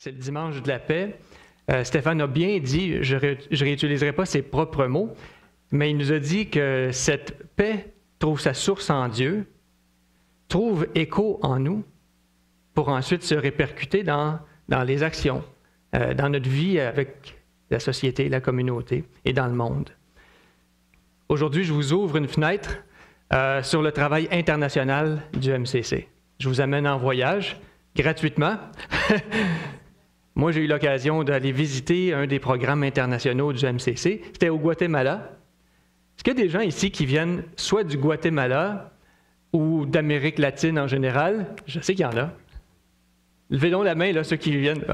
c'est le dimanche de la paix. Stéphane a bien dit, je ne réutiliserai pas ses propres mots, mais il nous a dit que cette paix trouve sa source en Dieu, trouve écho en nous, pour ensuite se répercuter dans les actions, dans notre vie avec la société, la communauté et dans le monde. Aujourd'hui, je vous ouvre une fenêtre sur le travail international du MCC. Je vous amène en voyage gratuitement. Moi, j'ai eu l'occasion d'aller visiter un des programmes internationaux du MCC. C'était au Guatemala. Est-ce qu'il y a des gens ici qui viennent soit du Guatemala ou d'Amérique latine en général? Je sais qu'il y en a. Levez donc la main, là, ceux qui viennent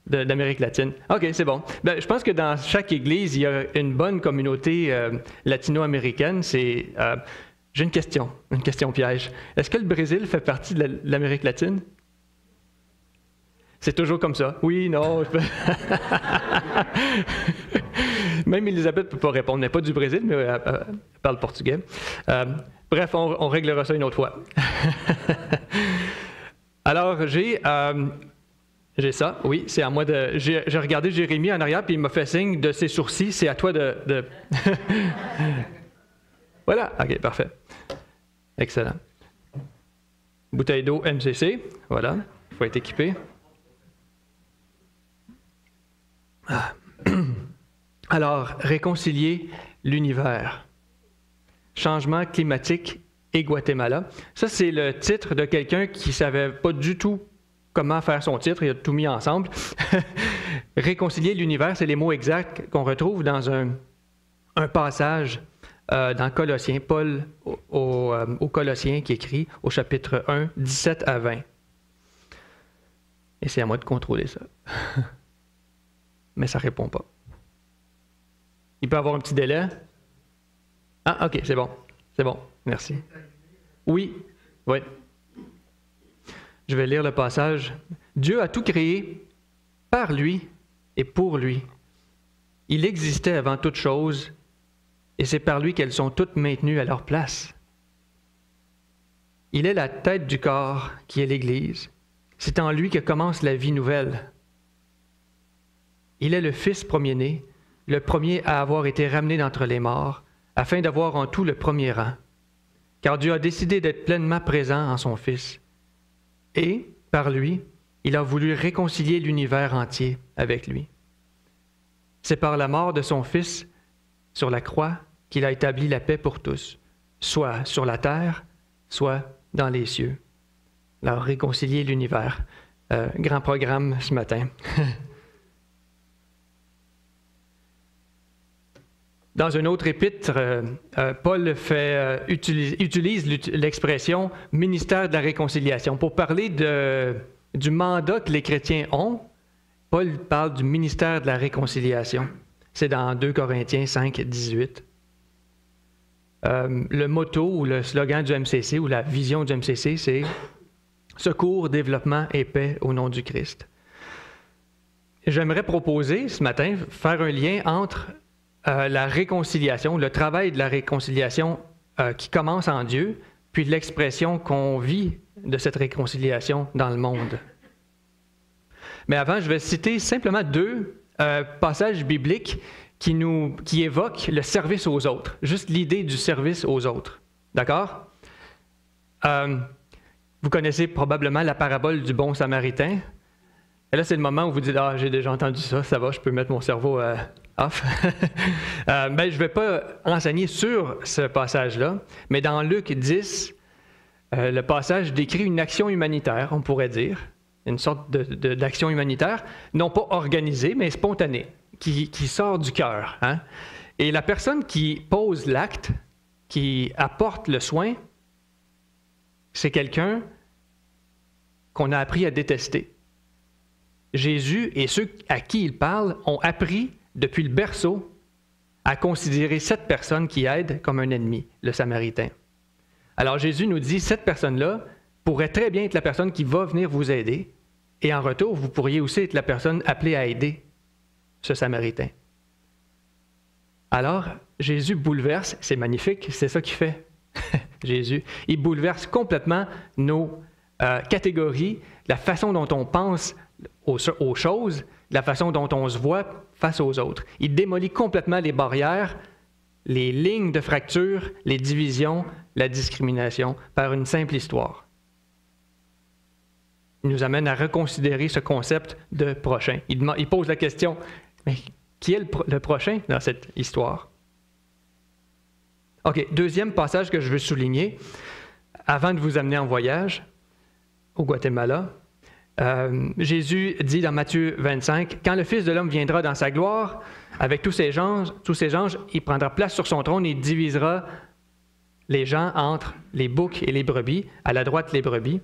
d'Amérique latine. OK, c'est bon. Ben, je pense que dans chaque église, il y a une bonne communauté latino-américaine. J'ai une question piège. Est-ce que le Brésil fait partie de l'Amérique latine? C'est toujours comme ça. Oui, non. Même Elisabeth ne peut pas répondre. Elle n'est pas du Brésil, mais elle parle portugais. Bref, on réglera ça une autre fois. Alors, j'ai ça. Oui, c'est à moi de... J'ai regardé Jérémie en arrière, puis il m'a fait signe de ses sourcils. C'est à toi de... Voilà. OK, parfait. Excellent. Bouteille d'eau MCC. Voilà. Il faut être équipé. Alors, réconcilier l'univers. Changement climatique et Guatemala. Ça, c'est le titre de quelqu'un qui ne savait pas du tout comment faire son titre. Il a tout mis ensemble. Réconcilier l'univers, c'est les mots exacts qu'on retrouve dans un passage dans Colossiens, Paul aux Colossiens qui écrit au chapitre 1, 17 à 20. Et c'est à moi de contrôler ça. Mais ça ne répond pas. Il peut y avoir un petit délai. Ah, OK, c'est bon. C'est bon, merci. Oui. Je vais lire le passage. Dieu a tout créé par lui et pour lui. Il existait avant toute chose et c'est par lui qu'elles sont toutes maintenues à leur place. Il est la tête du corps qui est l'Église. C'est en lui que commence la vie nouvelle. Il est le Fils premier-né, le premier à avoir été ramené d'entre les morts, afin d'avoir en tout le premier rang. Car Dieu a décidé d'être pleinement présent en son Fils. Et, par lui, il a voulu réconcilier l'univers entier avec lui. C'est par la mort de son Fils sur la croix qu'il a établi la paix pour tous, soit sur la terre, soit dans les cieux. Alors, réconcilier l'univers. Grand programme ce matin. Dans un autre épître, Paul utilise l'expression « ministère de la réconciliation ». Pour parler du mandat que les chrétiens ont, Paul parle du ministère de la réconciliation. C'est dans 2 Corinthiens 5, 18. Le motto ou le slogan du MCC ou la vision du MCC, c'est « Secours, développement et paix au nom du Christ ». J'aimerais proposer ce matin, faire un lien entre la réconciliation, le travail de la réconciliation qui commence en Dieu, puis l'expression qu'on vit de cette réconciliation dans le monde. Mais avant, je vais citer simplement deux passages bibliques qui évoquent le service aux autres, juste l'idée du service aux autres. D'accord? Vous connaissez probablement la parabole du bon samaritain. Et là, c'est le moment où vous dites « Ah, j'ai déjà entendu ça, ça va, je peux mettre mon cerveau off. » Je ne vais pas enseigner sur ce passage-là, mais dans Luc 10, le passage décrit une action humanitaire, on pourrait dire, une sorte d'action humanitaire, non pas organisée, mais spontanée, qui sort du cœur. Hein? Et la personne qui pose l'acte, qui apporte le soin, c'est quelqu'un qu'on a appris à détester. Jésus et ceux à qui il parle ont appris depuis le berceau à considérer cette personne qui aide comme un ennemi, le Samaritain. Alors Jésus nous dit, cette personne-là pourrait très bien être la personne qui va venir vous aider, et en retour, vous pourriez aussi être la personne appelée à aider ce Samaritain. Alors, Jésus bouleverse, c'est magnifique, c'est ça qu'il fait, Jésus. Il bouleverse complètement nos catégories, la façon dont on pense aux choses, de la façon dont on se voit face aux autres. Il démolit complètement les barrières, les lignes de fracture, les divisions, la discrimination, par une simple histoire. Il nous amène à reconsidérer ce concept de prochain. Il pose la question, mais qui est le prochain dans cette histoire? OK, deuxième passage que je veux souligner, avant de vous amener en voyage au Guatemala. Jésus dit dans Matthieu 25, « Quand le Fils de l'homme viendra dans sa gloire, avec tous ses anges, il prendra place sur son trône et divisera les gens entre les boucs et les brebis, à la droite les brebis.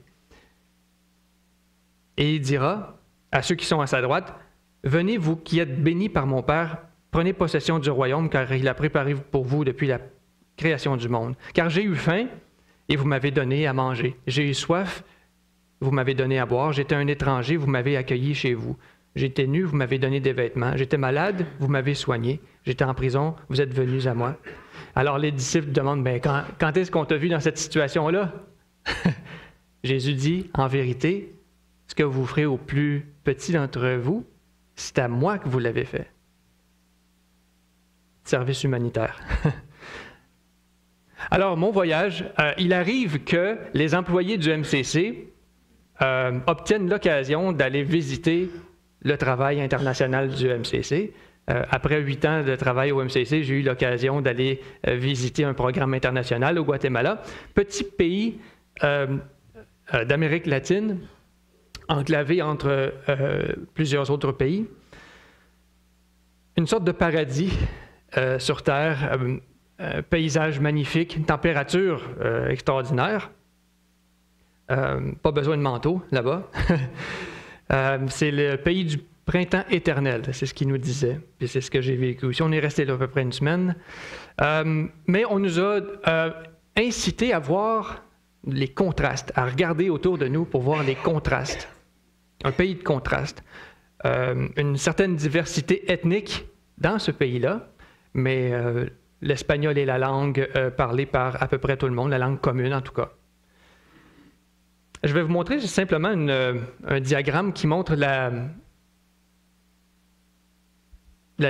Et il dira à ceux qui sont à sa droite, « Venez, vous qui êtes bénis par mon Père, prenez possession du royaume, car il a préparé pour vous depuis la création du monde. Car j'ai eu faim, et vous m'avez donné à manger. J'ai eu soif, vous m'avez donné à boire. J'étais un étranger, vous m'avez accueilli chez vous. J'étais nu, vous m'avez donné des vêtements. J'étais malade, vous m'avez soigné. J'étais en prison, vous êtes venus à moi. » Alors les disciples demandent, « Quand est-ce qu'on t'a vu dans cette situation-là? » Jésus dit, « En vérité, ce que vous ferez au plus petit d'entre vous, c'est à moi que vous l'avez fait. » Service humanitaire. Alors, mon voyage, il arrive que les employés du MCC obtiennent l'occasion d'aller visiter le travail international du MCC. Après 8 ans de travail au MCC, j'ai eu l'occasion d'aller visiter un programme international au Guatemala, petit pays d'Amérique latine, enclavé entre plusieurs autres pays. Une sorte de paradis sur Terre, paysage magnifique, une température extraordinaire. Pas besoin de manteau là-bas. C'est le pays du printemps éternel, c'est ce qu'il nous disait. Puis c'est ce que j'ai vécu aussi. On est resté là à peu près une semaine. Mais on nous a incité à voir les contrastes, à regarder autour de nous pour voir les contrastes. Un pays de contrastes. Une certaine diversité ethnique dans ce pays-là, mais l'espagnol est la langue parlée par à peu près tout le monde, la langue commune en tout cas. Je vais vous montrer simplement un diagramme qui montre la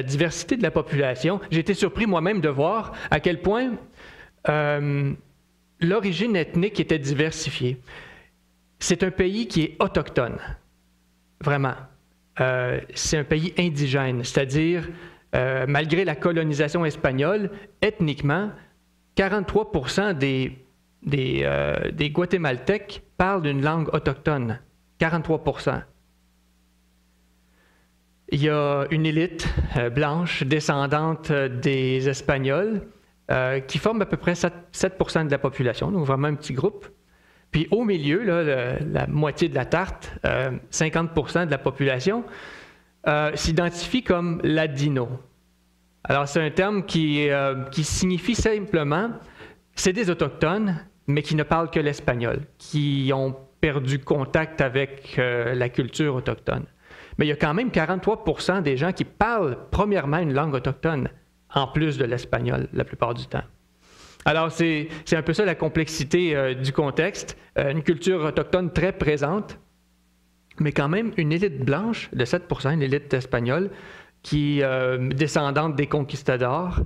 diversité de la population. J'ai été surpris moi-même de voir à quel point l'origine ethnique était diversifiée. C'est un pays qui est autochtone, vraiment. C'est un pays indigène, c'est-à-dire malgré la colonisation espagnole, ethniquement, 43% des Guatémaltèques parlent d'une langue autochtone. 43%. Il y a une élite blanche descendante des Espagnols qui forme à peu près 7% de la population, donc vraiment un petit groupe. Puis au milieu, là, la moitié de la tarte, 50% de la population, s'identifie comme ladino. Alors, c'est un terme qui signifie simplement, c'est des Autochtones, mais qui ne parlent que l'espagnol, qui ont perdu contact avec la culture autochtone. Mais il y a quand même 43% des gens qui parlent premièrement une langue autochtone, en plus de l'espagnol, la plupart du temps. Alors, c'est un peu ça la complexité du contexte, une culture autochtone très présente, mais quand même une élite blanche de 7%, une élite espagnole, qui descendante des conquistadors,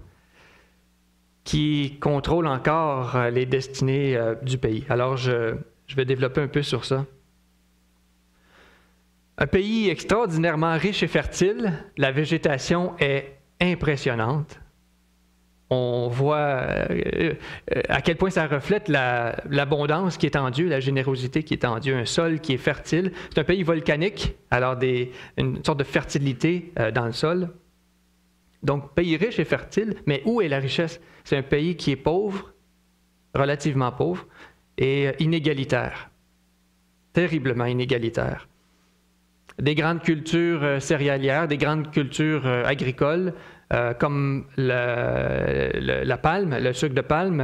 qui contrôle encore les destinées du pays. Alors, je vais développer un peu sur ça. Un pays extraordinairement riche et fertile, la végétation est impressionnante. On voit à quel point ça reflète l'abondance qui est en Dieu, la générosité qui est en Dieu, un sol qui est fertile. C'est un pays volcanique, alors une sorte de fertilité dans le sol. Donc, pays riche et fertile, mais où est la richesse? C'est un pays qui est pauvre, relativement pauvre, et inégalitaire, terriblement inégalitaire. Des grandes cultures céréalières, des grandes cultures agricoles, comme la palme, le sucre de palme,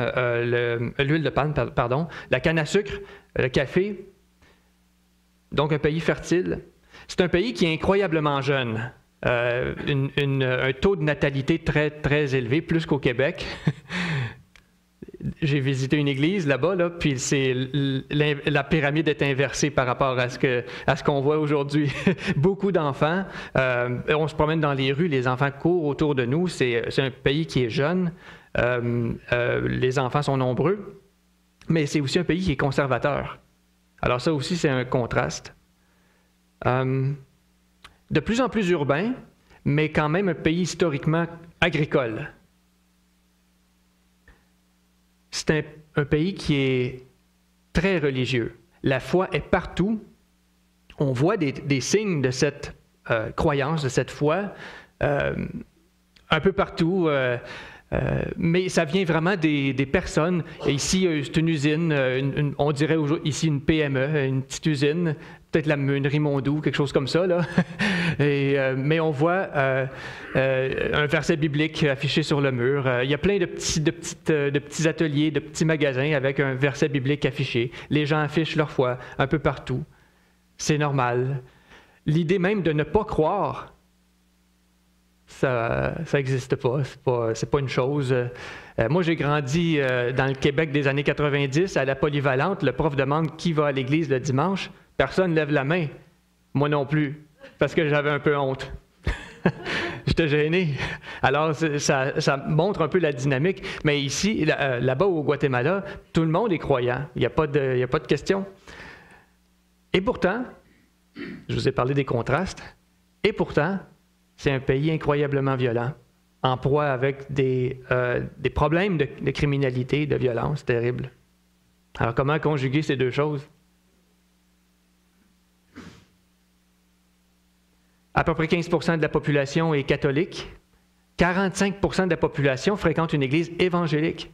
l'huile de palme, pardon, la canne à sucre, le café. Donc, un pays fertile. C'est un pays qui est incroyablement jeune. Un taux de natalité très, très élevé, plus qu'au Québec. j'ai visité une église là-bas, là, puis la pyramide est inversée par rapport à ce qu'on voit aujourd'hui. Beaucoup d'enfants, on se promène dans les rues, les enfants courent autour de nous, c'est un pays qui est jeune, les enfants sont nombreux, mais c'est aussi un pays qui est conservateur. Alors ça aussi, c'est un contraste. De plus en plus urbain, mais quand même un pays historiquement agricole. C'est un pays qui est très religieux. La foi est partout. On voit des signes de cette croyance, de cette foi, un peu partout. Mais ça vient vraiment des personnes. Et ici, c'est une usine, on dirait ici une PME, une petite usine, peut-être la meunerie Mondou, quelque chose comme ça, là. Mais on voit un verset biblique affiché sur le mur. Il y a plein de petits ateliers, de petits magasins avec un verset biblique affiché. Les gens affichent leur foi un peu partout. C'est normal. L'idée même de ne pas croire, ça n'existe pas. C'est pas une chose. Moi, j'ai grandi dans le Québec des années 90, à la polyvalente. Le prof demande qui va à l'église le dimanche. Personne ne lève la main. Moi non plus, parce que j'avais un peu honte. J'étais gêné. Alors, ça montre un peu la dynamique. Mais ici, là-bas au Guatemala, tout le monde est croyant. Il n'y a pas de question. Et pourtant, je vous ai parlé des contrastes, et pourtant, c'est un pays incroyablement violent, en proie avec des problèmes de criminalité, de violence terribles. Alors, comment conjuguer ces deux choses? À peu près 15% de la population est catholique. 45% de la population fréquente une église évangélique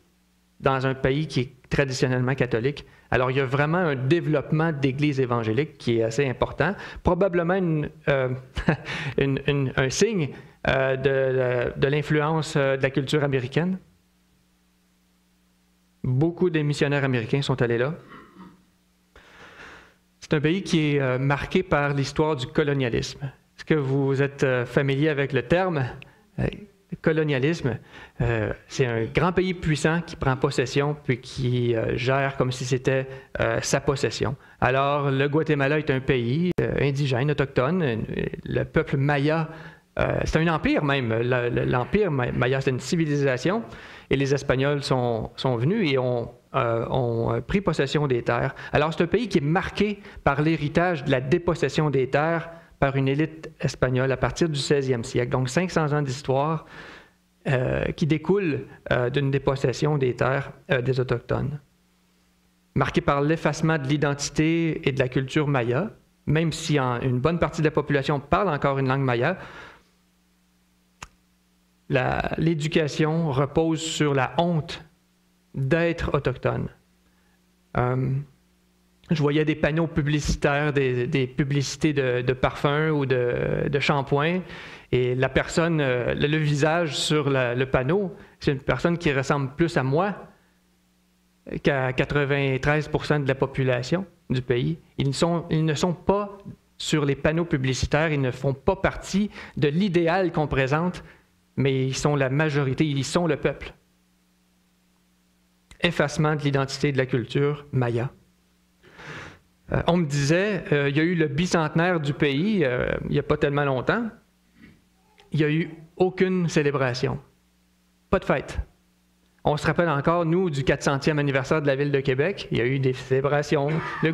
dans un pays qui est traditionnellement catholique. Alors, il y a vraiment un développement d'églises évangéliques qui est assez important. Probablement un signe de l'influence de la culture américaine. Beaucoup des missionnaires américains sont allés là. C'est un pays qui est marqué par l'histoire du colonialisme. Est-ce que vous êtes familier avec le terme? Le colonialisme, c'est un grand pays puissant qui prend possession puis qui gère comme si c'était sa possession. Alors, le Guatemala est un pays indigène, autochtone. Le peuple Maya, c'est un empire même. L'empire Maya, c'est une civilisation. Et les Espagnols sont venus et ont pris possession des terres. Alors, c'est un pays qui est marqué par l'héritage de la dépossession des terres par une élite espagnole à partir du 16e siècle. Donc 500 ans d'histoire qui découle d'une dépossession des terres des Autochtones. Marqué par l'effacement de l'identité et de la culture maya, même si une bonne partie de la population parle encore une langue maya, l'éducation repose sur la honte d'être autochtone. Je voyais des panneaux publicitaires, des publicités de parfums ou de shampoing, et la personne, le visage sur le panneau, c'est une personne qui ressemble plus à moi qu'à 93% de la population du pays. Ils ne sont pas sur les panneaux publicitaires, ils ne font pas partie de l'idéal qu'on présente, mais ils sont la majorité, ils sont le peuple. Effacement de l'identité de la culture maya. On me disait, il y a eu le bicentenaire du pays, il n'y a pas tellement longtemps. Il n'y a eu aucune célébration. Pas de fête. On se rappelle encore, nous, du 400e anniversaire de la Ville de Québec. Il y a eu des célébrations. Le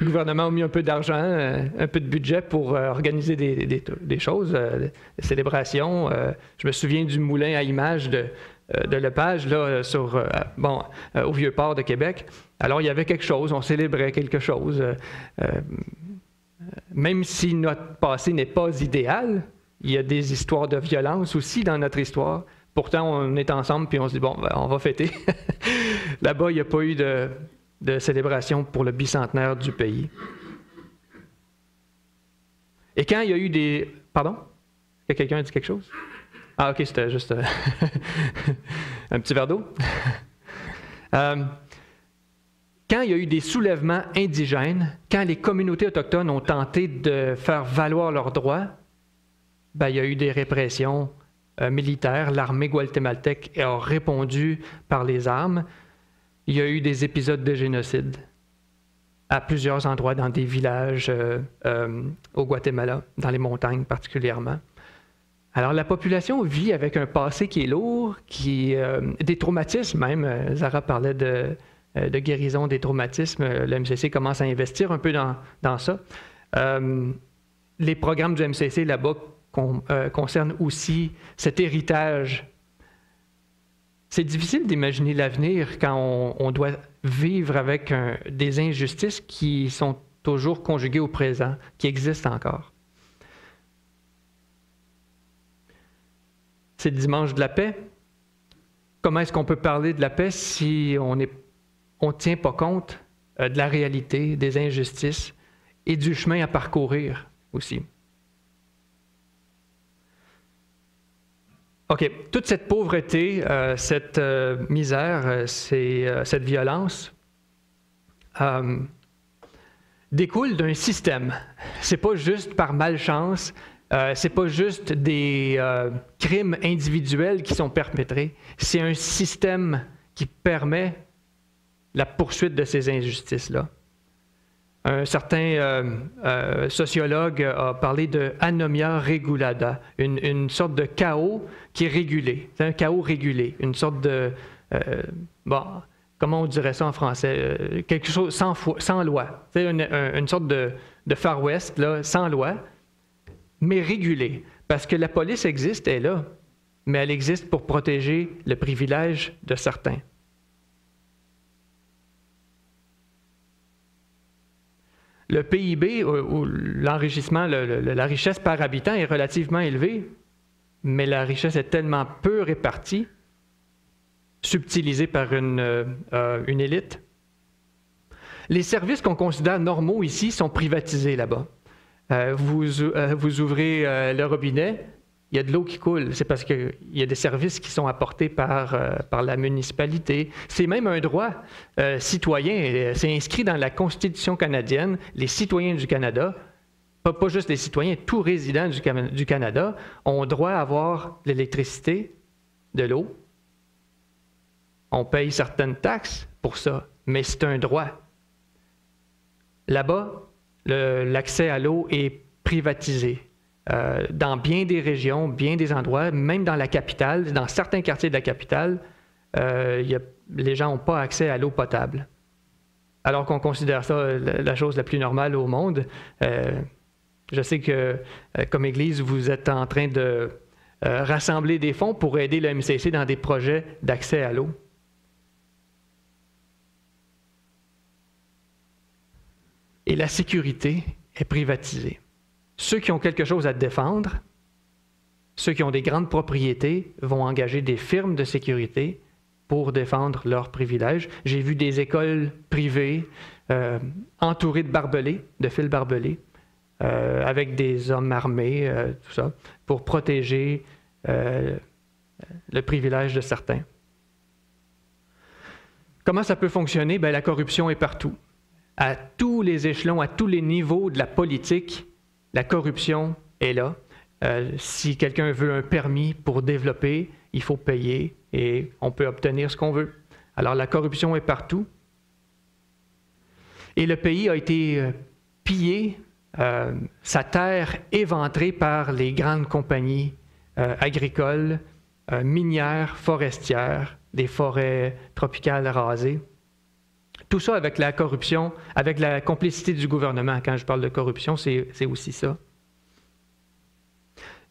gouvernement a mis un peu d'argent, un peu de budget pour organiser des choses, des célébrations. Je me souviens du moulin à images de Lepage, là, au Vieux-Port de Québec. Alors, il y avait quelque chose, on célébrait quelque chose. Même si notre passé n'est pas idéal, il y a des histoires de violence aussi dans notre histoire. Pourtant, on est ensemble puis on se dit, bon, on va fêter. Là-bas, il n'y a pas eu de célébration pour le bicentenaire du pays. Et quand il y a eu des... Pardon? Est-ce que quelqu'un a dit quelque chose? Ah, OK, c'était juste un petit verre d'eau. Quand il y a eu des soulèvements indigènes, quand les communautés autochtones ont tenté de faire valoir leurs droits, il y a eu des répressions militaires. L'armée guatémaltèque a répondu par les armes. il y a eu des épisodes de génocide à plusieurs endroits dans des villages au Guatemala, dans les montagnes particulièrement. Alors la population vit avec un passé qui est lourd, des traumatismes même. Zara parlait de guérison des traumatismes. Le MCC commence à investir un peu dans ça. Les programmes du MCC là-bas concernent aussi cet héritage. C'est difficile d'imaginer l'avenir quand on doit vivre avec des injustices qui sont toujours conjuguées au présent, qui existent encore. C'est le dimanche de la paix. Comment est-ce qu'on peut parler de la paix si on ne tient pas compte de la réalité, des injustices et du chemin à parcourir aussi? OK. Toute cette pauvreté, cette misère, cette violence découle d'un système. C'est pas juste par malchance, c'est pas juste des crimes individuels qui sont perpétrés, c'est un système qui permet la poursuite de ces injustices-là. Un certain sociologue a parlé de anomia regulata, une sorte de chaos qui est régulé. C'est un chaos régulé, une sorte de... comment on dirait ça en français? Quelque chose sans loi. C'est une sorte de Far West, là, sans loi, mais régulé. Parce que la police existe, elle est là, mais elle existe pour protéger le privilège de certains. Le PIB, ou l'enrichissement, la richesse par habitant est relativement élevée, mais la richesse est tellement peu répartie, subtilisée par une élite. Les services qu'on considère normaux ici sont privatisés là-bas. Vous ouvrez le robinet, il y a de l'eau qui coule. C'est parce qu'il y a des services qui sont apportés par la municipalité. C'est même un droit citoyen. C'est inscrit dans la Constitution canadienne. Les citoyens du Canada, pas juste les citoyens, tous résidents du Canada ont droit à avoir de l'électricité, de l'eau. On paye certaines taxes pour ça, mais c'est un droit. Là-bas, l'accès à l'eau est privatisé. Dans bien des régions, bien des endroits, même dans la capitale, dans certains quartiers de la capitale, les gens n'ont pas accès à l'eau potable. Alors qu'on considère ça la chose la plus normale au monde. Je sais que, comme Église, vous êtes en train de rassembler des fonds pour aider le MCC dans des projets d'accès à l'eau. Et la sécurité est privatisée. Ceux qui ont quelque chose à défendre, ceux qui ont des grandes propriétés, vont engager des firmes de sécurité pour défendre leurs privilèges. J'ai vu des écoles privées entourées de barbelés, de fils barbelés, avec des hommes armés, tout ça, pour protéger le privilège de certains. Comment ça peut fonctionner? Bien, la corruption est partout. À tous les échelons, à tous les niveaux de la politique, la corruption est là. Si quelqu'un veut un permis pour développer, il faut payer et on peut obtenir ce qu'on veut. Alors la corruption est partout. Et le pays a été pillé, sa terre éventrée par les grandes compagnies agricoles, minières, forestières, des forêts tropicales rasées. Tout ça avec la corruption, avec la complicité du gouvernement. Quand je parle de corruption, c'est aussi ça.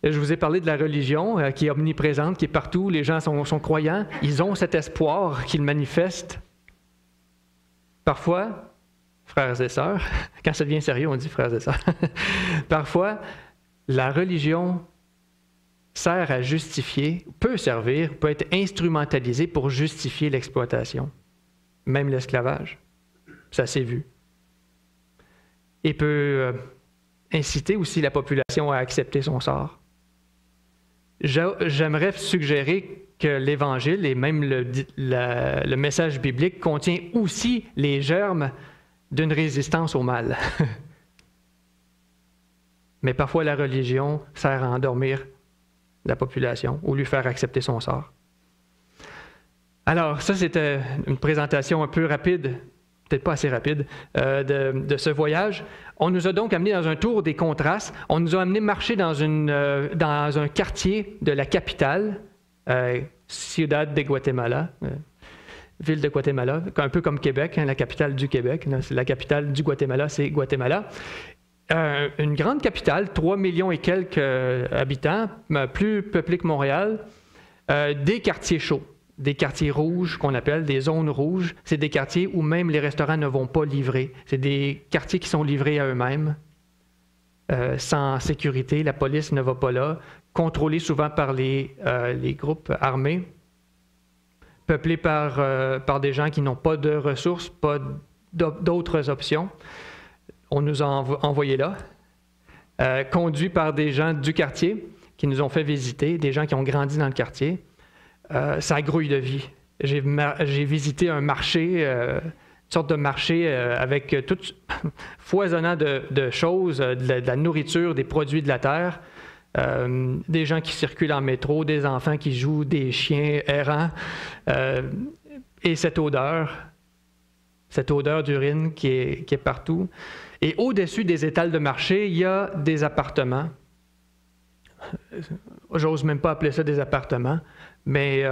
Je vous ai parlé de la religion qui est omniprésente, qui est partout. Les gens sont croyants. Ils ont cet espoir qu'ils manifestent. Parfois, frères et sœurs, quand ça devient sérieux, on dit frères et sœurs. Parfois, la religion sert à justifier, peut servir, peut être instrumentalisée pour justifier l'exploitation. Même l'esclavage, ça s'est vu. Et peut inciter aussi la population à accepter son sort. J'aimerais suggérer que l'Évangile et même le message biblique contient aussi les germes d'une résistance au mal. Mais parfois la religion sert à endormir la population ou lui faire accepter son sort. Alors, ça, c'était une présentation un peu rapide, peut-être pas assez rapide, de ce voyage. On nous a donc amenés dans un tour des contrastes. On nous a amenés marcher dans un quartier de la capitale, Ciudad de Guatemala, ville de Guatemala, un peu comme Québec, la capitale du Québec. La capitale du Guatemala, c'est Guatemala. Une grande capitale, 3 millions et quelques habitants, plus peuplée que Montréal, des quartiers chauds. Des quartiers rouges qu'on appelle, des zones rouges. C'est des quartiers où même les restaurants ne vont pas livrer. C'est des quartiers qui sont livrés à eux-mêmes, sans sécurité. La police ne va pas là. Contrôlés souvent par les groupes armés. Peuplés par des gens qui n'ont pas de ressources, pas d'autres options. On nous a envoyés là. Conduits par des gens du quartier qui nous ont fait visiter, des gens qui ont grandi dans le quartier. Ça grouille de vie. J'ai visité un marché, une sorte de marché avec tout foisonnant de choses, de la nourriture, des produits de la terre, des gens qui circulent en métro, des enfants qui jouent, des chiens errants, et cette odeur d'urine qui est partout. Et au-dessus des étals de marché, il y a des appartements. J'ose même pas appeler ça des appartements. Mais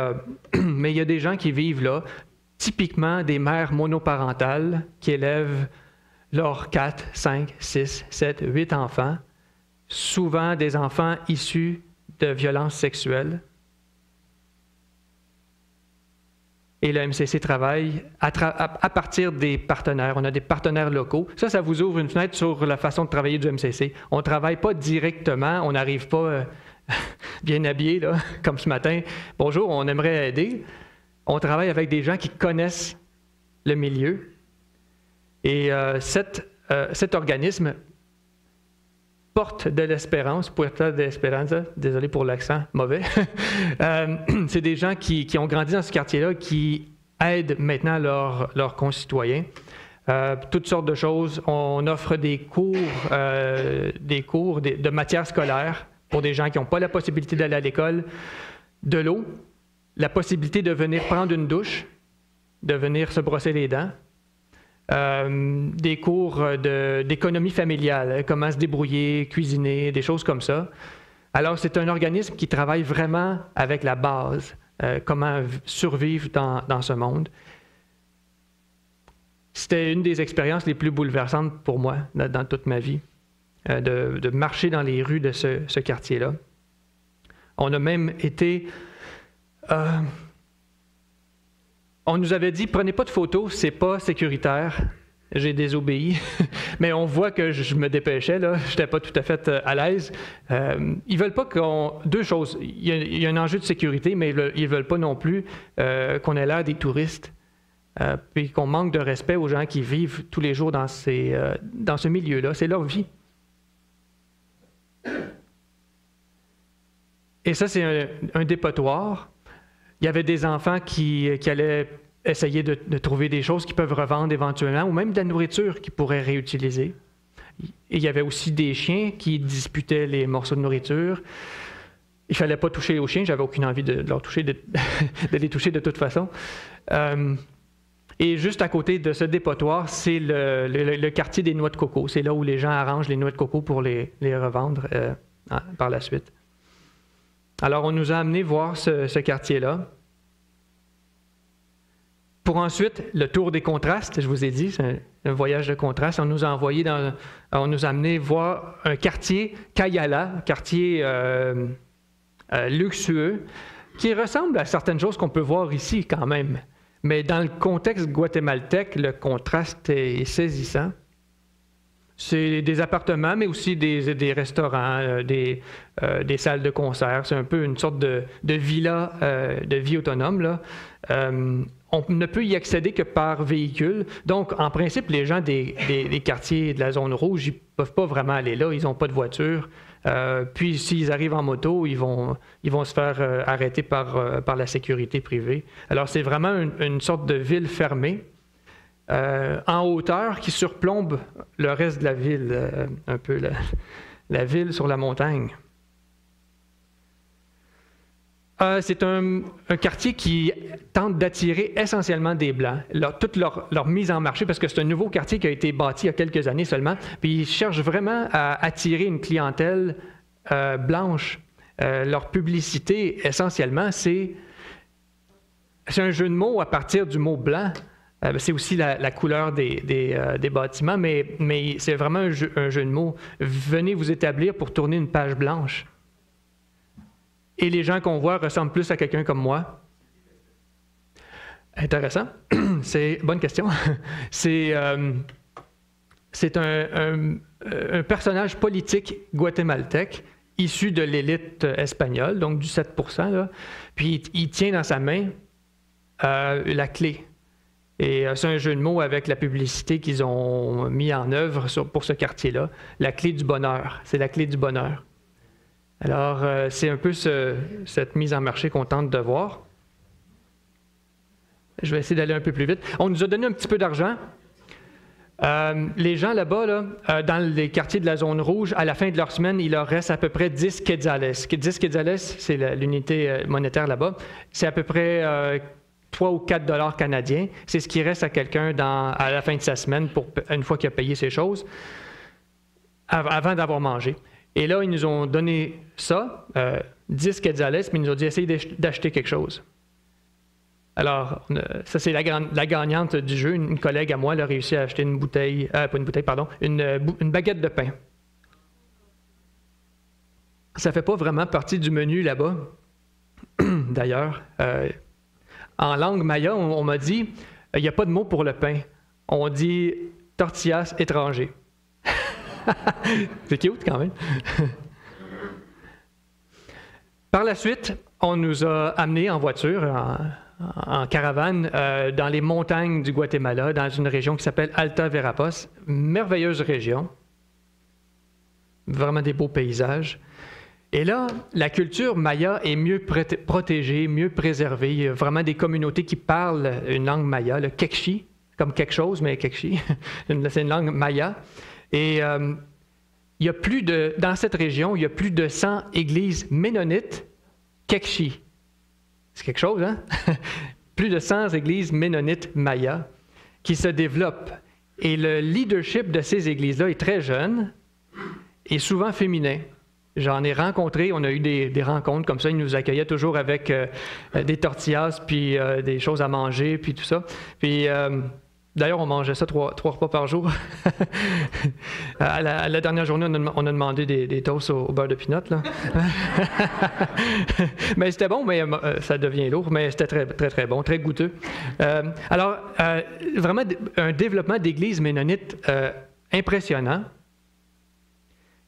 il y a des gens qui vivent là, typiquement des mères monoparentales qui élèvent leurs 4, 5, 6, 7, 8 enfants, souvent des enfants issus de violences sexuelles. Et le MCC travaille à partir des partenaires. On a des partenaires locaux. Ça vous ouvre une fenêtre sur la façon de travailler du MCC. On ne travaille pas directement, on n'arrive pas... bien habillé, là, comme ce matin. Bonjour, on aimerait aider. On travaille avec des gens qui connaissent le milieu. Et cet organisme porte de l'espérance, Puerta de Esperanza, désolé pour l'accent mauvais. C'est des gens qui ont grandi dans ce quartier-là, qui aident maintenant leurs concitoyens. Toutes sortes de choses. On offre des cours de matières scolaires pour des gens qui n'ont pas la possibilité d'aller à l'école, de l'eau, la possibilité de venir prendre une douche, de venir se brosser les dents, des cours d'économie familiale, comment se débrouiller, cuisiner, des choses comme ça. Alors, c'est un organisme qui travaille vraiment avec la base, comment survivre dans ce monde. C'était une des expériences les plus bouleversantes pour moi dans toute ma vie. De marcher dans les rues de ce quartier-là. On a même été... on nous avait dit, prenez pas de photos, c'est pas sécuritaire. J'ai désobéi, mais on voit que je me dépêchais, là, je n'étais pas tout à fait à l'aise. Ils veulent pas deux choses, il y a un enjeu de sécurité, mais ils veulent pas non plus qu'on ait l'air des touristes, puis qu'on manque de respect aux gens qui vivent tous les jours dans ce milieu-là, c'est leur vie. Et ça, c'est un dépotoir. Il y avait des enfants qui allaient essayer de trouver des choses qu'ils peuvent revendre éventuellement, ou même de la nourriture qu'ils pourraient réutiliser. Et il y avait aussi des chiens qui disputaient les morceaux de nourriture. Il ne fallait pas toucher aux chiens, j'avais aucune envie de leur toucher, de les toucher de toute façon. Et juste à côté de ce dépotoir, c'est le quartier des noix de coco. C'est là où les gens arrangent les noix de coco pour les revendre par la suite. Alors, on nous a amenés voir ce quartier-là. Pour ensuite, le tour des contrastes, je vous ai dit, c'est un voyage de contraste. On nous a amenés voir un quartier Cayala, un quartier luxueux, qui ressemble à certaines choses qu'on peut voir ici quand même. Mais dans le contexte guatémaltèque, le contraste est saisissant. C'est des appartements, mais aussi des restaurants, des salles de concert. C'est un peu une sorte de villa de vie autonome, là. On ne peut y accéder que par véhicule. Donc, en principe, les gens des quartiers de la zone rouge, ils ne peuvent pas vraiment aller là. Ils n'ont pas de voiture. Puis, s'ils arrivent en moto, ils vont se faire arrêter par la sécurité privée. Alors, c'est vraiment une sorte de ville fermée, en hauteur, qui surplombe le reste de la ville, un peu la ville sur la montagne. C'est un quartier qui tente d'attirer essentiellement des Blancs. Toute leur mise en marché, parce que c'est un nouveau quartier qui a été bâti il y a quelques années seulement, puis ils cherchent vraiment à attirer une clientèle blanche. Leur publicité, essentiellement, c'est un jeu de mots à partir du mot blanc. C'est aussi la couleur des bâtiments, mais c'est vraiment un jeu de mots. Venez vous établir pour tourner une page blanche. Et les gens qu'on voit ressemblent plus à quelqu'un comme moi. Intéressant. C'est bonne question. C'est un personnage politique guatémaltèque issu de l'élite espagnole, donc du 7%. Là. Puis il tient dans sa main la clé. Et c'est un jeu de mots avec la publicité qu'ils ont mis en œuvre pour ce quartier-là. La clé du bonheur. C'est la clé du bonheur. Alors, c'est un peu cette mise en marché qu'on tente de voir. Je vais essayer d'aller un peu plus vite. On nous a donné un petit peu d'argent. Les gens là-bas, dans les quartiers de la zone rouge, à la fin de leur semaine, il leur reste à peu près 10 quetzales. 10 quetzales, c'est l'unité monétaire là-bas. C'est à peu près 3 ou 4 dollars canadiens. C'est ce qui reste à quelqu'un à la fin de sa semaine, une fois qu'il a payé ses choses, avant d'avoir mangé. Et là, ils nous ont donné ça, 10 quetzales, mais ils nous ont dit essayez d'acheter quelque chose. Alors, ça, c'est la gagnante du jeu. Une collègue à moi, elle a réussi à acheter une baguette de pain. Ça ne fait pas vraiment partie du menu là-bas, d'ailleurs. En langue maya, on m'a dit il n'y a pas de mot pour le pain. On dit tortillas étrangers. C'est cute quand même. Par la suite, on nous a amenés en voiture, en caravane, dans les montagnes du Guatemala, dans une région qui s'appelle Alta Verapaz. Merveilleuse région. Vraiment des beaux paysages. Et là, la culture maya est mieux protégée, mieux préservée. Il y a vraiment des communautés qui parlent une langue maya, le quechua, comme quelque chose, mais quechua. C'est une langue maya. Et il y a dans cette région, il y a plus de 100 églises ménonites quechua. C'est quelque chose, hein? Plus de 100 églises ménonites mayas qui se développent. Et le leadership de ces églises-là est très jeune et souvent féminin. J'en ai rencontré, on a eu des rencontres comme ça. Ils nous accueillaient toujours avec des tortillas, puis des choses à manger, puis tout ça. Puis... D'ailleurs, on mangeait ça 3 repas par jour. À la dernière journée, on a demandé des toasts au beurre de pinot. Là. Mais c'était bon, mais ça devient lourd, mais c'était très, très, très bon, très goûteux. Alors, vraiment un développement d'église ménonite impressionnant.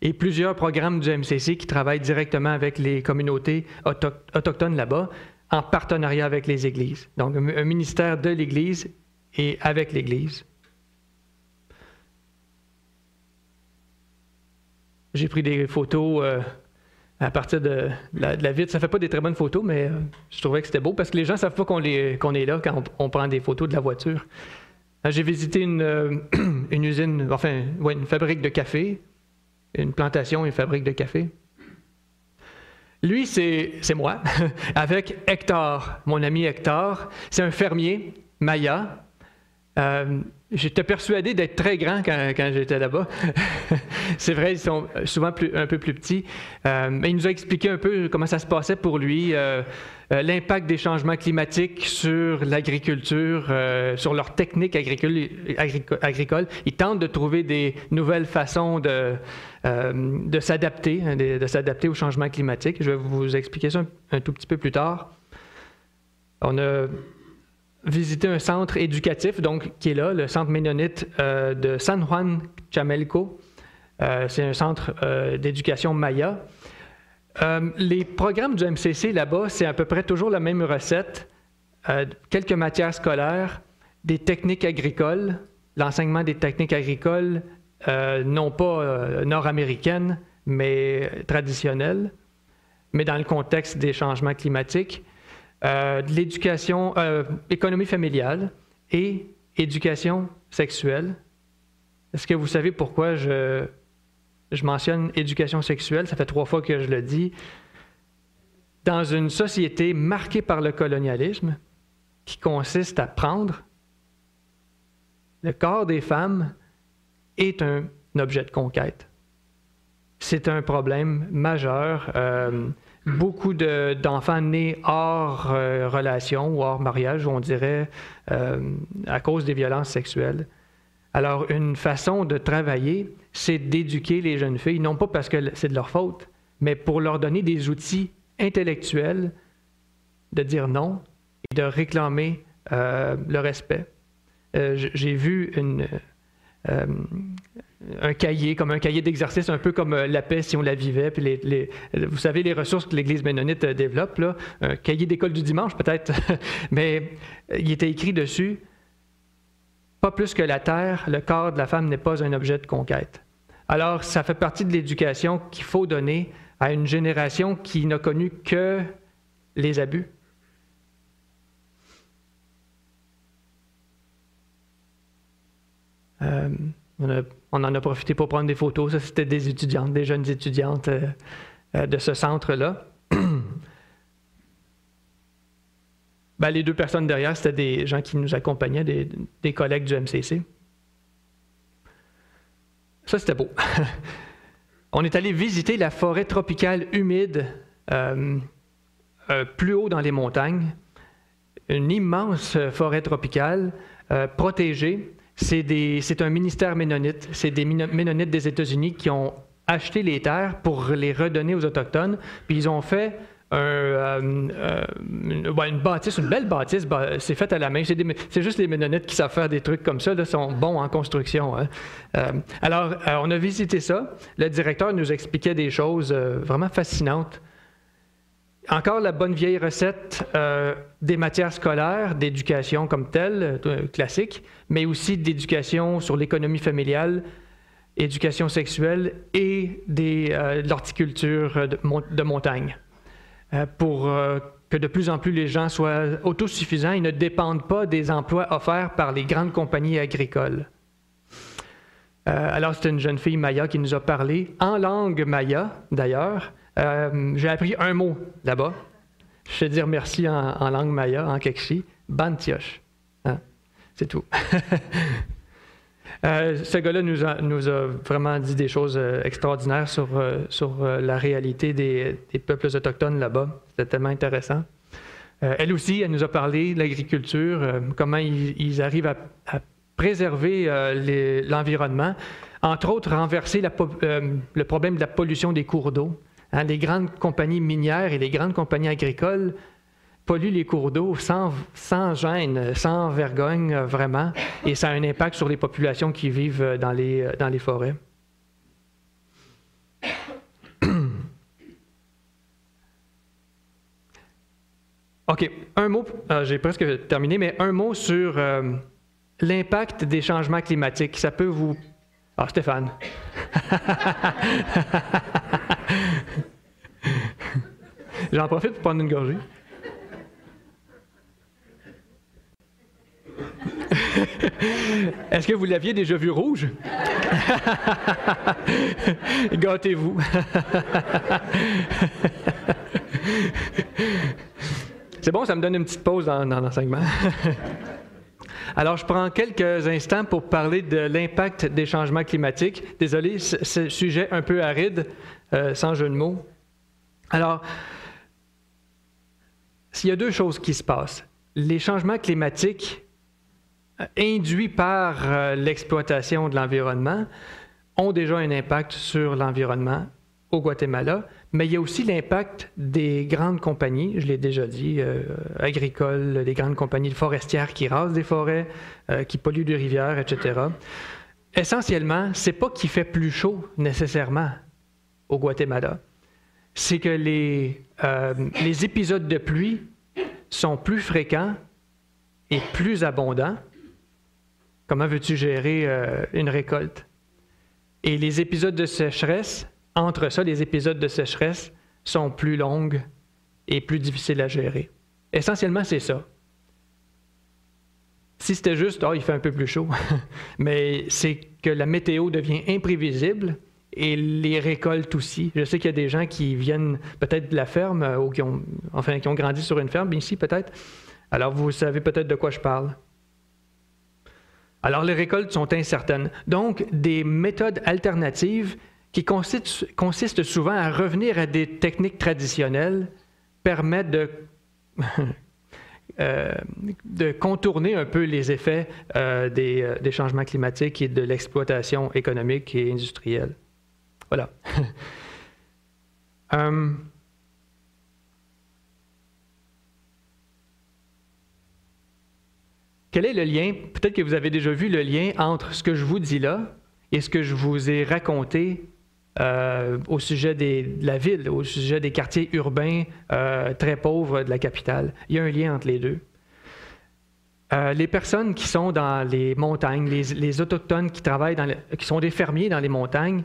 Et plusieurs programmes du MCC qui travaillent directement avec les communautés autochtones là-bas, en partenariat avec les églises. Donc, un ministère de l'Église et avec l'Église. J'ai pris des photos à partir de la vitre. Ça ne fait pas des très bonnes photos, mais je trouvais que c'était beau parce que les gens ne savent pas qu'on est là quand on prend des photos de la voiture. J'ai visité une usine, une fabrique de café, une plantation, une fabrique de café. Lui, c'est moi, avec Hector, mon ami Hector. C'est un fermier maya. J'étais persuadé d'être très grand quand j'étais là-bas. C'est vrai, ils sont souvent un peu plus petits. Mais il nous a expliqué un peu comment ça se passait pour lui, l'impact des changements climatiques sur l'agriculture, sur leurs techniques agricoles. Ils tentent de trouver des nouvelles façons de s'adapter aux changements climatiques. Je vais vous expliquer ça un tout petit peu plus tard. On a visiter un centre éducatif, donc qui est là, le centre ménonite de San Juan Chamelco. C'est un centre d'éducation maya. Les programmes du MCC là-bas, c'est à peu près toujours la même recette. Quelques matières scolaires, des techniques agricoles, l'enseignement des techniques agricoles, non pas nord-américaines, mais traditionnelles, mais dans le contexte des changements climatiques. De l'éducation, économie familiale et éducation sexuelle. Est-ce que vous savez pourquoi je mentionne éducation sexuelle? Ça fait 3 fois que je le dis. dans une société marquée par le colonialisme, qui consiste à prendre le corps des femmes, est un objet de conquête. C'est un problème majeur. Beaucoup d'enfants nés hors relation ou hors mariage, on dirait, à cause des violences sexuelles. Alors, une façon de travailler, c'est d'éduquer les jeunes filles, non pas parce que c'est de leur faute, mais pour leur donner des outils intellectuels de dire non et de réclamer le respect. J'ai vu un cahier, comme un cahier d'exercice, un peu comme la paix si on la vivait, puis vous savez, les ressources que l'Église ménonite développe, là, un cahier d'école du dimanche peut-être, mais il était écrit dessus, pas plus que la terre, le corps de la femme n'est pas un objet de conquête. Alors, ça fait partie de l'éducation qu'il faut donner à une génération qui n'a connu que les abus. On en a profité pour prendre des photos. Ça, c'était des étudiantes, des jeunes étudiantes de ce centre-là. Ben, les deux personnes derrière, c'était des gens qui nous accompagnaient, des collègues du MCC. Ça, c'était beau. On est allé visiter la forêt tropicale humide plus haut dans les montagnes. Une immense forêt tropicale protégée. C'est un ministère ménonite. C'est des ménonites des États-Unis qui ont acheté les terres pour les redonner aux Autochtones. Puis ils ont fait une bâtisse, une belle bâtisse. C'est fait à la main. C'est juste les ménonites qui savent faire des trucs comme ça. Ils sont bons en construction. Hein. Alors, on a visité ça. Le directeur nous expliquait des choses vraiment fascinantes. Encore la bonne vieille recette des matières scolaires, d'éducation comme telle, classique, mais aussi d'éducation sur l'économie familiale, éducation sexuelle et de l'horticulture de montagne. Pour que de plus en plus les gens soient autosuffisants et ne dépendent pas des emplois offerts par les grandes compagnies agricoles. Alors, c'était une jeune fille Maya qui nous a parlé, en langue Maya d'ailleurs. J'ai appris un mot là-bas. Je sais dire merci en langue maya, en kekchi. Bantioche. Hein? C'est tout. Ce gars-là nous a vraiment dit des choses extraordinaires sur la réalité des peuples autochtones là-bas. C'était tellement intéressant. Elle aussi, elle nous a parlé de l'agriculture, comment ils arrivent à préserver l'environnement. Entre autres, renverser le problème de la pollution des cours d'eau. Hein, les grandes compagnies minières et les grandes compagnies agricoles polluent les cours d'eau sans gêne, sans vergogne, vraiment, et ça a un impact sur les populations qui vivent dans les forêts. OK, un mot, j'ai presque terminé, mais un mot sur l'impact des changements climatiques. Ça peut vous... Ah, Stéphane. J'en profite pour prendre une gorgée. Est-ce que vous l'aviez déjà vu rouge? Gâtez-vous. C'est bon, ça me donne une petite pause dans l'enseignement. Alors, je prends quelques instants pour parler de l'impact des changements climatiques. Désolé, c'est un sujet un peu aride, sans jeu de mots. Alors, il y a deux choses qui se passent. Les changements climatiques induits par l'exploitation de l'environnement ont déjà un impact sur l'environnement au Guatemala, mais il y a aussi l'impact des grandes compagnies, je l'ai déjà dit, agricoles, des grandes compagnies forestières qui rasent des forêts, qui polluent des rivières, etc. Essentiellement, c'est pas qu'il fait plus chaud nécessairement au Guatemala, c'est que les épisodes de pluie sont plus fréquents et plus abondants. Comment veux-tu gérer une récolte? Et les épisodes de sécheresse, entre ça, les épisodes de sécheresse sont plus longues et plus difficiles à gérer. Essentiellement, c'est ça. Si c'était juste, il fait un peu plus chaud, mais c'est que la météo devient imprévisible et les récoltes aussi. Je sais qu'il y a des gens qui viennent peut-être de la ferme ou qui ont grandi sur une ferme, ici peut-être. Alors vous savez peut-être de quoi je parle. Alors les récoltes sont incertaines. Donc des méthodes alternatives qui consistent souvent à revenir à des techniques traditionnelles permettent de contourner un peu les effets des changements climatiques et de l'exploitation économique et industrielle. Voilà. Quel est le lien? Peut-être que vous avez déjà vu le lien entre ce que je vous dis là et ce que je vous ai raconté au sujet de la ville, au sujet des quartiers urbains très pauvres de la capitale. Il y a un lien entre les deux. Les personnes qui sont dans les montagnes, les Autochtones qui travaillent, qui sont des fermiers dans les montagnes,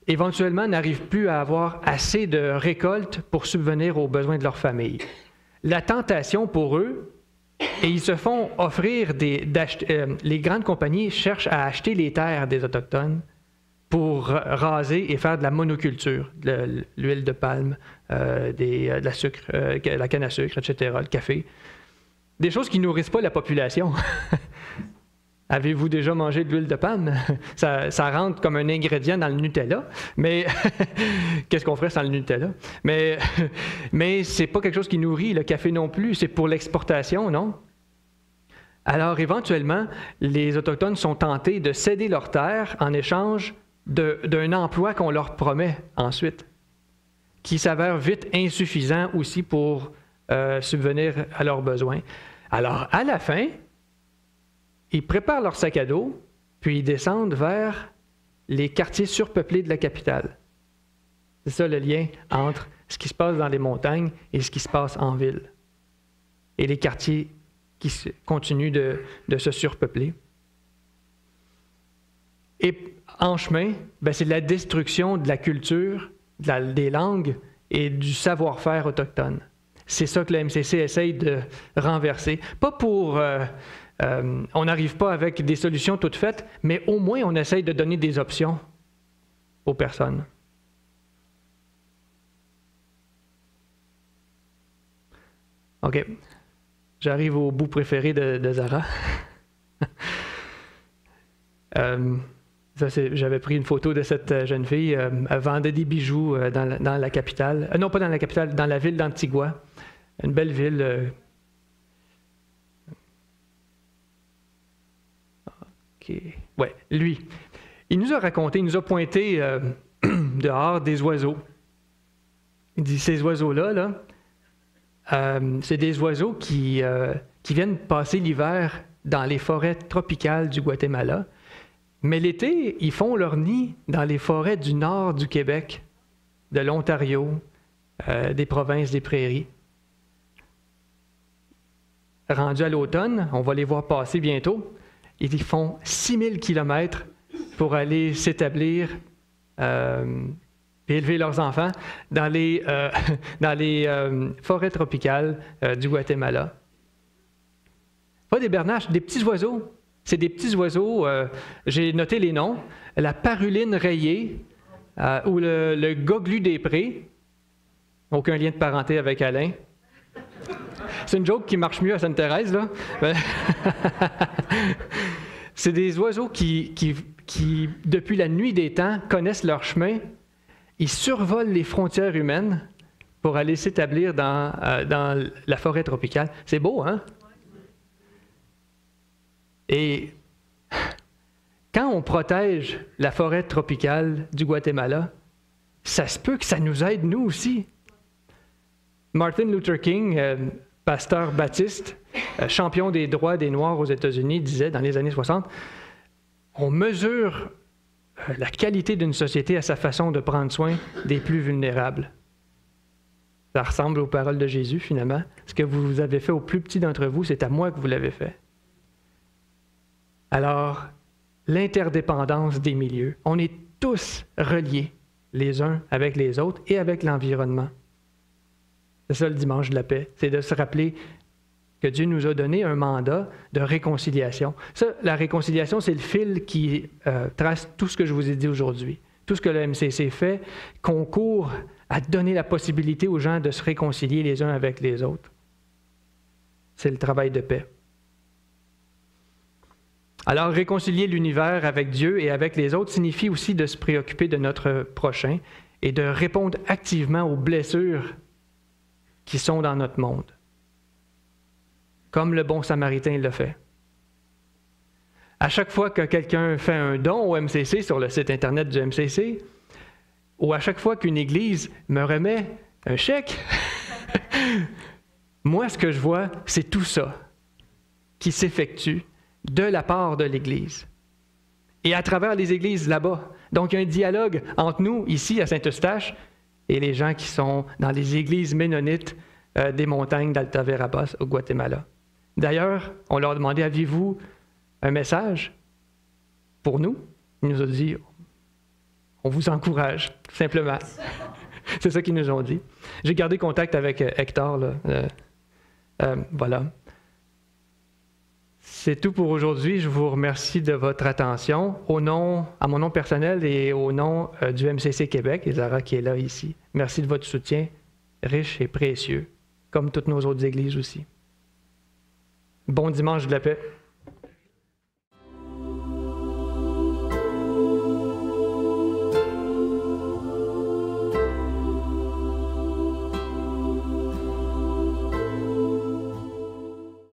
éventuellement n'arrivent plus à avoir assez de récoltes pour subvenir aux besoins de leur famille. La tentation pour eux, et ils se font offrir les grandes compagnies cherchent à acheter les terres des Autochtones pour raser et faire de la monoculture, de l'huile de palme, de la sucre, la canne à sucre, etc., le café. Des choses qui ne nourrissent pas la population. Avez-vous déjà mangé de l'huile de palme? Ça rentre comme un ingrédient dans le Nutella, mais qu'est-ce qu'on ferait sans le Nutella? Mais ce n'est pas quelque chose qui nourrit, le café non plus, c'est pour l'exportation, non? Alors, éventuellement, les Autochtones sont tentés de céder leurs terres en échange d'un emploi qu'on leur promet ensuite, qui s'avère vite insuffisant aussi pour subvenir à leurs besoins. Alors, à la fin, ils préparent leur sac à dos, puis ils descendent vers les quartiers surpeuplés de la capitale. C'est ça le lien entre ce qui se passe dans les montagnes et ce qui se passe en ville. Et les quartiers qui continuent de se surpeupler. Et en chemin, c'est la destruction de la culture, des langues et du savoir-faire autochtone. C'est ça que la MCC essaye de renverser. Pas pour... on n'arrive pas avec des solutions toutes faites, mais au moins on essaye de donner des options aux personnes. OK. J'arrive au bout préféré de Zara. J'avais pris une photo de cette jeune fille. Elle vendait des bijoux dans la capitale. Non, pas dans la capitale, dans la ville d'Antigua. Une belle ville. OK. Ouais, lui. Il nous a raconté, il nous a pointé dehors des oiseaux. Il dit, ces oiseaux-là, c'est des oiseaux qui viennent passer l'hiver dans les forêts tropicales du Guatemala. Mais l'été, ils font leur nid dans les forêts du nord du Québec, de l'Ontario, des provinces des prairies. Rendus à l'automne, on va les voir passer bientôt, ils font 6000 kilomètres pour aller s'établir et élever leurs enfants dans les forêts tropicales du Guatemala. Pas des bernaches, des petits oiseaux. C'est des petits oiseaux, j'ai noté les noms, la paruline rayée ou le goglu des prés. Aucun lien de parenté avec Alain. C'est une joke qui marche mieux à Sainte-Thérèse, là. C'est des oiseaux qui, depuis la nuit des temps, connaissent leur chemin. Ils survolent les frontières humaines pour aller s'établir dans la forêt tropicale. C'est beau, hein? Et quand on protège la forêt tropicale du Guatemala, ça se peut que ça nous aide, nous aussi. Martin Luther King, pasteur baptiste, champion des droits des Noirs aux États-Unis, disait dans les années 60, on mesure la qualité d'une société à sa façon de prendre soin des plus vulnérables. Ça ressemble aux paroles de Jésus, finalement. Ce que vous avez fait au plus petit d'entre vous, c'est à moi que vous l'avez fait. Alors, l'interdépendance des milieux. On est tous reliés les uns avec les autres et avec l'environnement. C'est ça le dimanche de la paix, c'est de se rappeler que Dieu nous a donné un mandat de réconciliation. Ça, la réconciliation, c'est le fil qui trace tout ce que je vous ai dit aujourd'hui. tout ce que le MCC fait concourt à donner la possibilité aux gens de se réconcilier les uns avec les autres. C'est le travail de paix. Alors, réconcilier l'univers avec Dieu et avec les autres signifie aussi de se préoccuper de notre prochain et de répondre activement aux blessures qui sont dans notre monde, comme le bon Samaritain le fait. À chaque fois que quelqu'un fait un don au MCC sur le site Internet du MCC, ou à chaque fois qu'une église me remet un chèque, moi, ce que je vois, c'est tout ça qui s'effectue de la part de l'Église et à travers les églises là-bas. Donc, il y a un dialogue entre nous, ici, à Saint-Eustache, et les gens qui sont dans les églises ménonites des montagnes d'Alta Verapaz au Guatemala. D'ailleurs, on leur a demandé, aviez-vous un message pour nous? Ils nous ont dit, on vous encourage, tout simplement. C'est ça qu'ils nous ont dit. J'ai gardé contact avec Hector, là. Voilà. C'est tout pour aujourd'hui. Je vous remercie de votre attention. À mon nom personnel et au nom du MCC Québec, et Zara qui est là ici. Merci de votre soutien, riche et précieux, comme toutes nos autres églises aussi. Bon dimanche de la paix.